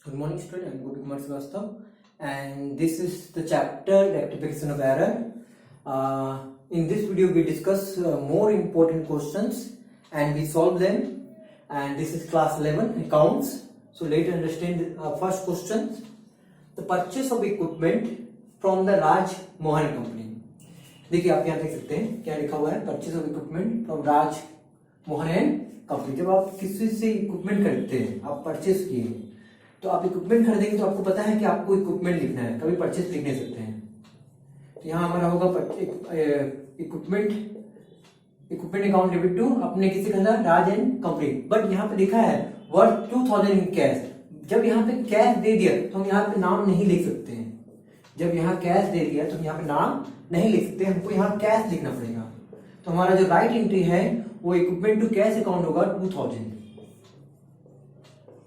Good morning, student. I'm Gopi Kumar Srivastava, and this is the chapter rectification of error. In this video, we discuss more important questions and we solve them. And this is class 11 accounts. So let's understand the first question: the purchase of equipment from the Raj Mohan Company. देखिए आप यहाँ देख सकते हैं क्या लिखा हुआ है, purchase of equipment from Raj Mohan and company. जब आप किसी से इक्विपमेंट खरीदते हैं, आप परचेज किए, तो आप इक्विपमेंट खरीदेंगे तो आपको पता है कि आपको इक्विपमेंट लिखना है, कभी परचेज लिख नहीं सकते हैं। तो यहाँ हमारा होगा इक्विपमेंट अकाउंट डेबिट टू, अपने किसी खरीदा राज एंड कंपनी, बट यहाँ पे लिखा है वर्थ 2000 इन कैश। जब यहाँ पे कैश दे दिया तो हम यहाँ पे नाम नहीं लिख सकते हैं। जब यहाँ कैश दे दिया तो हम यहाँ पे नाम नहीं लिख सकते, हमको यहाँ कैश लिखना पड़ेगा। तो हमारा जो राइट एंट्री है वो इक्विपमेंट टू कैश अकाउंट होगा 2000।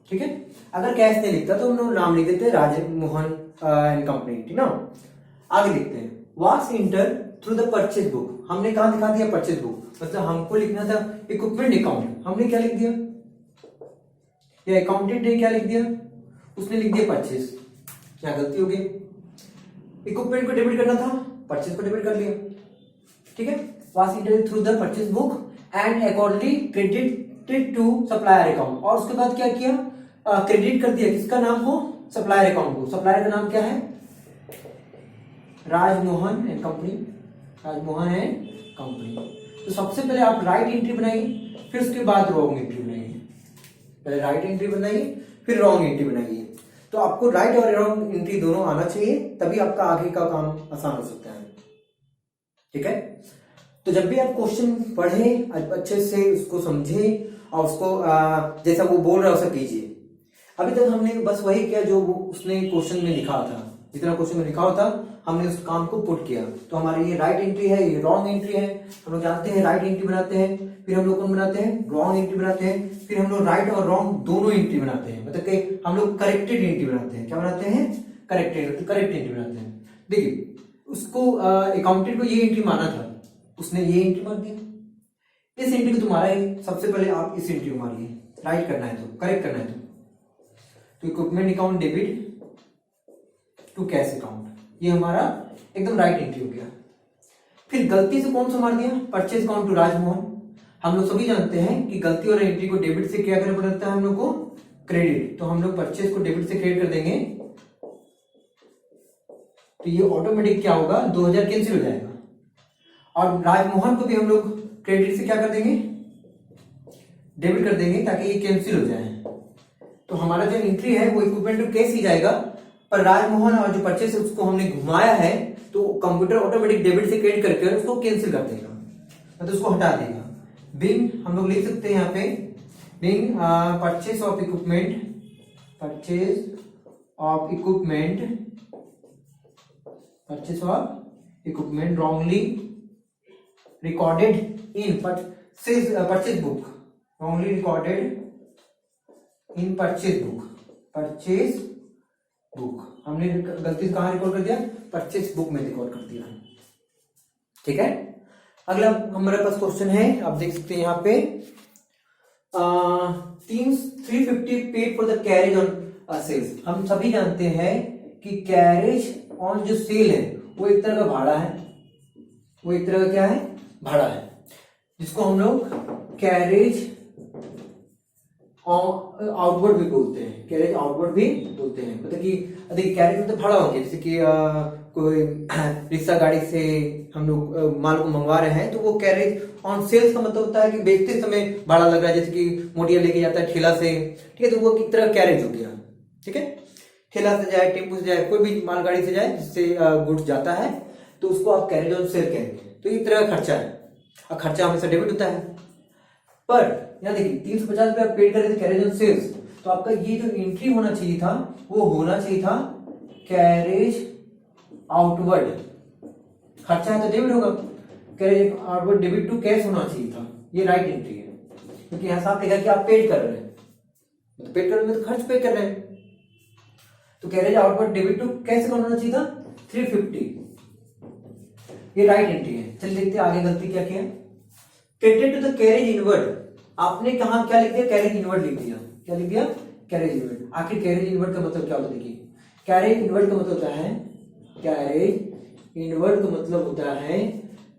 ठीक है, अगर कैश नहीं लिखता तो हम लोग नाम लिख देते राज मोहन एंड कंपनी। ठीक ना, आगे लिखते हैं वास enter through the purchase book. हमने कहा दिखा दिया परचेज बुक, मतलब हमको लिखना था इक्विपमेंट अकाउंट, हमने क्या लिख दिया, या अकाउंटेंट ने क्या लिख दिया, उसने लिख दिया परचेज। क्या गलती हो गई, इक्विपमेंट को डेबिट करना था, परचेज को डेबिट कर लिया। ठीक है, was enter through the purchase book and accordingly credited to supplier account. और उसके बाद क्या किया, क्रेडिट कर दिया किसका नाम को, सप्लायर अकाउंट को। सप्लायर का नाम क्या है, Rajmohan and company, Rajmohan and company. तो सबसे पहले आप राइट एंट्री बनाइए, फिर उसके बाद रॉन्ग एंट्री बनाइए। पहले राइट एंट्री बनाइए, फिर रॉन्ग एंट्री बनाइए। तो आपको राइट और रॉन्ग एंट्री दोनों आना चाहिए, तभी आपका आगे का काम आसान हो सकता है। ठीक है, तो जब भी आप क्वेश्चन पढ़ें अच्छे से उसको समझें और उसको जैसा वो बोल रहा है वैसा कीजिए। अभी तक हमने बस वही किया जो उसने क्वेश्चन में लिखा था, जितना क्वेश्चन में लिखा होता हमने उस काम को पुट किया। तो हमारी ये राइट एंट्री है, ये रॉन्ग एंट्री है। हम लोग जानते हैं राइट एंट्री बनाते हैं, फिर हम लोग कौन बनाते हैं, रॉन्ग एंट्री बनाते हैं, फिर हम लोग राइट और रॉन्ग दोनों एंट्री बनाते हैं। मतलब कि हम लोग करेक्टेड एंट्री बनाते हैं। क्या बनाते हैं, करेक्ट एंट्री बनाते हैं। देखिए उसको अकाउंटेंट को ये एंट्री माना था, उसने ये एंट्री मार दिया। इस एंट्री को तुम्हारा है, सबसे पहले आप इस एंट्री को मारिए, राइट करना है तो, करेक्ट करना है तो equipment account debit to cash account, ये हमारा एकदम राइट एंट्री हो गया। फिर गलती से कौन सा मार दिया, परचेज अकाउंट टू राजमोहन। हम लोग सभी जानते हैं कि गलती और एंट्री को डेबिट से क्या करना पड़ता है हम लोग को, क्रेडिट। तो हम लोग परचेज को डेबिट से क्रेडिट कर देंगे, तो ये ऑटोमेटिक क्या होगा, 2000 कैंसिल हो जाएगा। और राजमोहन को भी हम लोग क्रेडिट से क्या कर देंगे, डेबिट कर देंगे, ताकि ये कैंसिल हो जाए। तो हमारा जो एंट्री है वो इक्विपमेंट टू कैश ही जाएगा, पर राजमोहन और जो परचेस है उसको हमने घुमाया है तो कंप्यूटर ऑटोमेटिक डेबिट से क्रेडिट करके उसको कैंसिल कर देगा, मतलब उसको हटा देगा। बिंग हम लोग लिख सकते हैं यहाँ पे, being purchase of equipment, purchase of equipment wrongly recorded in purchase book, wrongly recorded in purchase book. हमने गलती से कहां रिकॉर्ड कर दिया, परचेज बुक में रिकॉर्ड कर दिया। ठीक है, अगला हमारे पास क्वेश्चन है, आप देख सकते हैं यहाँ पे 350 paid for the carriage on sales. हम सभी जानते हैं कि कैरेज ऑन जो सेल है वो एक तरह का भाड़ा है, वो एक तरह का क्या है, भाड़ा है, जिसको हम लोग कैरेज आउटवर्ड भी बोलते हैं, कैरेज आउटवर्ड भी बोलते हैं। मतलब कि देखिए कैरेज मतलब भाड़ा हो गया, जैसे कि कोई रिक्शा गाड़ी से हम लोग माल को मंगवा रहे हैं तो वो कैरेज ऑन सेल्स का मतलब होता है कि बेचते समय भाड़ा लग रहा है, जैसे कि मोटिया लेके जाता है ठेला से। ठीक है, तो वो एक तरह कैरेज हो गया। ठीक है, ठेला से जाए, टेम्पो से जाए, कोई भी मालगाड़ी से जाए जिससे गुड्स जाता है तो उसको आप कैरेज ऑन सेल कहेंगे। तो एक तरह का खर्चा है, और खर्चा हमेशा डेबिट होता है। पर यहाँ देखिए 350 रुपये आप पेड कर रहे थे कैरेज ऑन सेल्स, तो आपका ये जो एंट्री होना चाहिए था वो होना चाहिए था कैरेज आउटवर्ड। खर्चा है तो डेबिट होगा, carriage outward debit to cash होना चाहिए था। ये राइट एंट्री है, क्योंकि यहाँ साफ लिखा कि आप पेड कर रहे हैं, तो पेड कर रहे हैं तो खर्च पे कर रहे हैं। तो carriage outward debit to cash account होना चाहिए था 350। ये राइट एंट्री है। चलिए देखते हैं आगे गलती क्या किया, credit to the carriage inward. आपने कहा क्या लिख दिया, कैरेज इनवर्ड लिख दिया। क्या लिख दिया, कैरेज इनवर्ड। आखिर कैरेज इनवर्ट का मतलब क्या होता है? देखिए कैरेज इनवर्ट का मतलब होता है, कैरेज इनवर्ट का मतलब होता है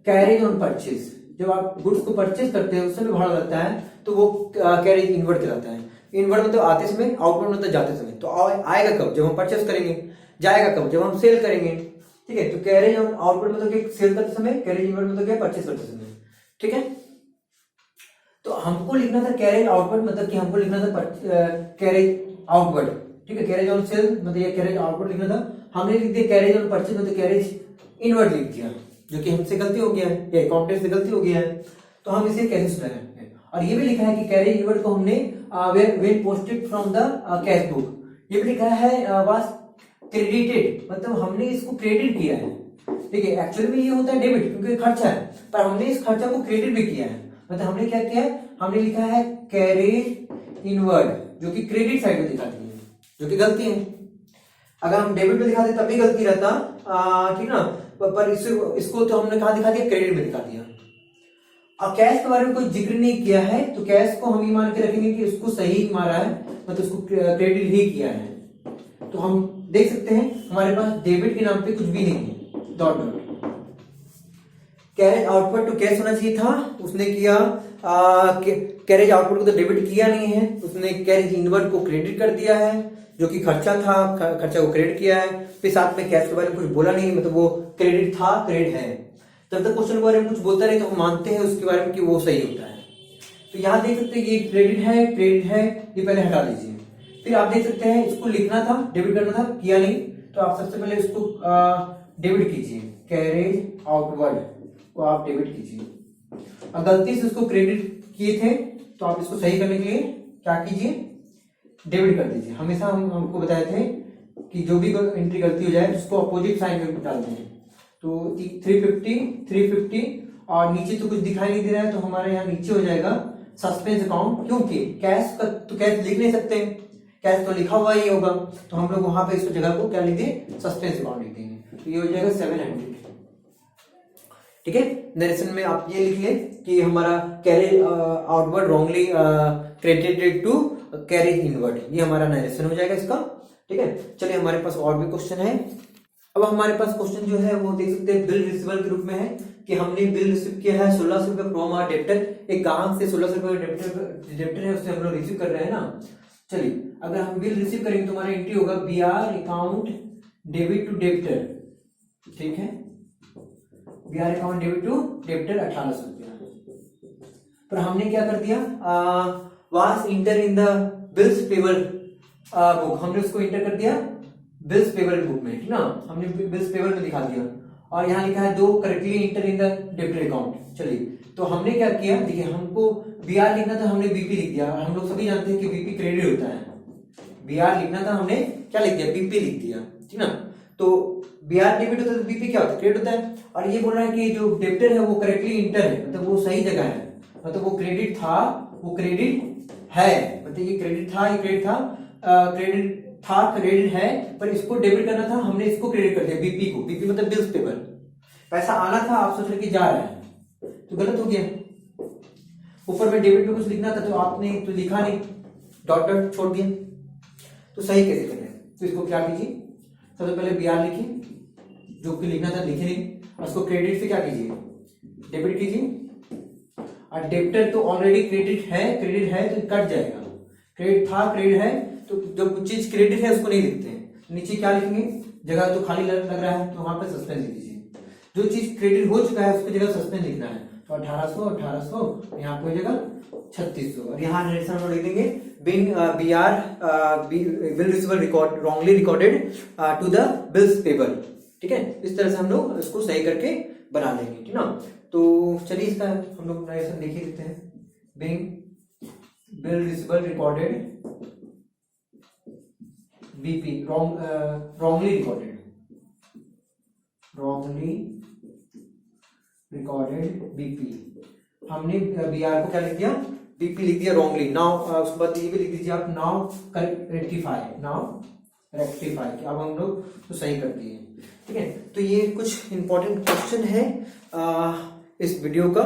कैरेज ऑन परचेज। जब आप गुड्स को परचेज करते हैं उस समय भाड़ा लगता है तो वो कैरेज इनवर्ट कहलाता है। इनवर्ट मतलब आते समय, आउटवर्ड मतलब जाते समय। तो आएगा कब? जब हम परचेज करेंगे। जाएगा कब? जब हम सेल करेंगे। ठीक है, तो कैरेज ऑन आउटवर्ड मतलब क्या? सेल करते समय। कैरेज इनवर्ट मतलब क्या? परचेज करते समय। ठीक है, तो हमको लिखना था कैरेज आउटवर्ड, मतलब कि हमको लिखना था कैरेज आउटवर्ड। ठीक है, कैरेज ऑन सेल मतलब ये कैरेज आउटवर्ड लिखना था, हमने लिख दिया कैरेज ऑन परचेज मतलब कैरेज इनवर्ड लिख दिया, जो कि हमसे गलती हो गया है, या अकाउंटेंट से गलती हो गया है। तो हम इसे कैसे सुधारें? और ये भी लिखा है कि कैरेज इनवर्ड को हमने when posted from the cash book, ये भी लिखा है वाज क्रेडिटेड, मतलब हमने इसको क्रेडिट किया है। ठीक है, एक्चुअली में ये होता है डेबिट क्योंकि खर्चा है, पर हमने इस खर्चा को क्रेडिट भी किया है। मतलब हमने क्या किया है? हमने लिखा है कैरेज इनवर्ड, जो कि क्रेडिट साइड में दिखाती है, जो कि गलती है। अगर हम डेबिट में दिखाते तब भी गलती रहता, ठीक ना, पर इसको तो हमने कहा दिखा दिया? क्रेडिट में दिखा दिया। अब कैश के बारे में कोई जिक्र नहीं किया है, तो कैश को हम ये मान के रखेंगे कि उसको सही मारा है, मतलब उसको क्रेडिट ही किया है। तो हम देख सकते हैं हमारे पास डेबिट के नाम पे कुछ भी नहीं है, dot dot. Carriage output to cash होना चाहिए था, उसने किया कैरेज आउटपुट को तो डेबिट किया नहीं है, उसने कैरेज इनवर्ड को क्रेडिट कर दिया है, जो कि खर्चा था, खर्चा को क्रेडिट किया है। फिर साथ में कैश के बारे में कुछ बोला नहीं, मतलब वो क्रेडिट था, क्रेडिट है। जब तक क्वेश्चन के बारे में कुछ बोलता नहीं तो हम मानते हैं उसके बारे में कि वो सही होता है। तो यहाँ देख सकते हैं कि ये क्रेडिट है, क्रेडिट है, ये पहले हटा दीजिए। फिर आप देख सकते हैं इसको लिखना था, डेबिट करना था, किया नहीं, तो आप सबसे पहले इसको डेबिट कीजिए, कैरेज आउटवर्ड को आप डेबिट कीजिए। और गलती से उसको क्रेडिट किए थे तो आप इसको सही करने के लिए क्या कीजिए? डेबिट कर दीजिए। हमेशा हमको बताए थे कि जो भी एंट्री गलती हो जाए उसको अपोजिट साइन में डाल दें। तो 350 और नीचे तो कुछ दिखाई नहीं दे रहा है, तो हमारे यहाँ नीचे हो जाएगा सस्पेंस अकाउंट, क्योंकि कैश का तो कैश लिख नहीं सकते, कैश तो लिखा हुआ ही होगा, तो हम लोग वहां पे इस जगह को क्या लिख दें? सस्पेंस अकाउंट लिख देंगे। तो ये हो जाएगा 700। ठीक है, नरेशन में आप ये लिख लें कि हमारा carriage outward wrongly credited to carriage inward, ये हमारा नरेशन हो जाएगा इसका। ठीक है, चलिए हमारे पास और भी क्वेश्चन है। अब हमारे पास क्वेश्चन जो है वो देख सकते हैं बिल रिसीवेबल के रूप में है, कि हमने बिल रिसीव किया है 1600 रुपए फ्रॉम आवर डेब्टर। एक ग्राहक से 1600 रुपए डेब्टर है, उससे हम लोग रिसीव कर रहे हैं ना। चलिए, अगर हम बिल रिसीव करेंगे तो हमारा एंट्री होगा BR account debit to debtor. ठीक है, BR account debit to debtor 1800 रुपया। पर हमने क्या कर दिया? Was inter in the bills payable book, हमने उसको इंटर कर दिया बिल्स पेबल बुक में, ठीक ना, हमने बिल्स पेबल में दिखा दिया। और यहाँ लिखा है दो correctly enter in the debtor account. चलिए, तो हमने क्या किया? देखिए, हमको बीआर लिखना था, हमने बीपी लिख दिया। हम लोग सभी जानते हैं कि बीपी क्रेडिट होता है। बीआर लिखना था, हमने क्या लिख दिया? बीपी लिख दिया, ठीक ना। तो बीआर डेबिट होता है तो बीपी क्या होता है? क्रेडिट होता है। और ये बोल रहा है कि जो डेब्टर है वो करेक्टली इंटर है, मतलब वो सही जगह है, मतलब वो क्रेडिट था, वो क्रेडिट है, मतलब ये क्रेडिट था, ये क्रेडिट था, क्रेडिट था, क्रेडिट है, पर इसको डेबिट करना था, हमने इसको क्रेडिट कर दिया बीपी को। बीपी मतलब बिल्स पेबल, पैसा आना था, आप सोच रहे कि जा रहा है, तो गलत हो गया। ऊपर में डेबिट में कुछ लिखना था तो आपने तो लिखा नहीं, डॉट डॉट छोड़ दिया, तो सही कैसे करें? तो इसको क्या कीजिए? सबसे पहले बीआर लिखिए, जो कि लिखना था लिखे नहीं, और उसको क्रेडिट से क्या कीजिए? डेबिट कीजिए। और डेब्टर तो ऑलरेडी क्रेडिट है तो कट जाएगा। क्रेडिट था, क्रेडिट है, तो जब चीज क्रेडिट है उसको नहीं लिखते हैं, नीचे क्या लिखेंगे? जगह तो खाली लग रहा है तो वहां पे सस्पेंस लिख दीजिए। जो चीज क्रेडिट हो चुका है उसकी जगह सस्पेंस लिखना है। तो 1800 यहाँ पे हो जाएगा 3600, और यहाँ नरेशन में लिख देंगे bill receivable record wrongly recorded to the bills payable. ठीक है, इस तरह से हम लोग इसको सही करके बना लेंगे, ठीक ना। तो चलिए इसका हम लोग नरेशन देख ही लेते हैं। Bill receivable recorded BP wrongly recorded BP, हमने बीआर को क्या लिख दिया? बीपी लिख दिया रॉन्गली। नाउ उसके बाद ये भी लिख दीजिए आप, नाउ रेक्टिफाई कि अब हम लोग तो सही कर दिए। ठीक है, तो ये कुछ इंपॉर्टेंट क्वेश्चन है इस वीडियो का।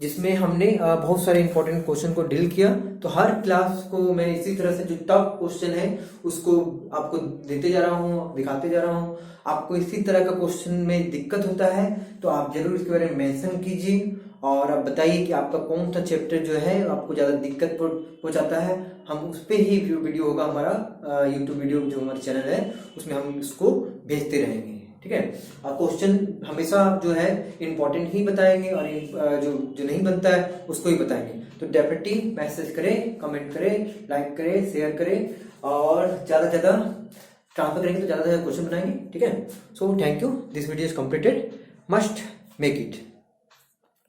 जिसमें हमने बहुत सारे इंपॉर्टेंट क्वेश्चन को डील किया। तो हर क्लास को मैं इसी तरह से जो टफ क्वेश्चन है उसको आपको देते जा रहा हूँ, दिखाते जा रहा हूँ। आपको इसी तरह का क्वेश्चन में दिक्कत होता है तो आप जरूर इसके बारे में मेंशन कीजिए और आप बताइए कि आपका कौन सा चैप्टर जो है आपको ज्यादा दिक्कत पहुंचाता है। हम उस पर ही वीडियो होगा हमारा यूट्यूब वीडियो जो हमारा चैनल है उसमें हम इसको भेजते रहेंगे, ठीक है। और क्वेश्चन हमेशा जो है इंपॉर्टेंट ही बताएंगे और जो नहीं बनता है उसको ही बताएंगे। तो डेफिनेटली मैसेज करें, कमेंट करें, लाइक करें, शेयर करें और ज्यादा से ज्यादा ट्रांसफर करेंगे तो ज्यादा से ज्यादा क्वेश्चन बनाएंगे, ठीक है। So thank you, this video is completed, must make it.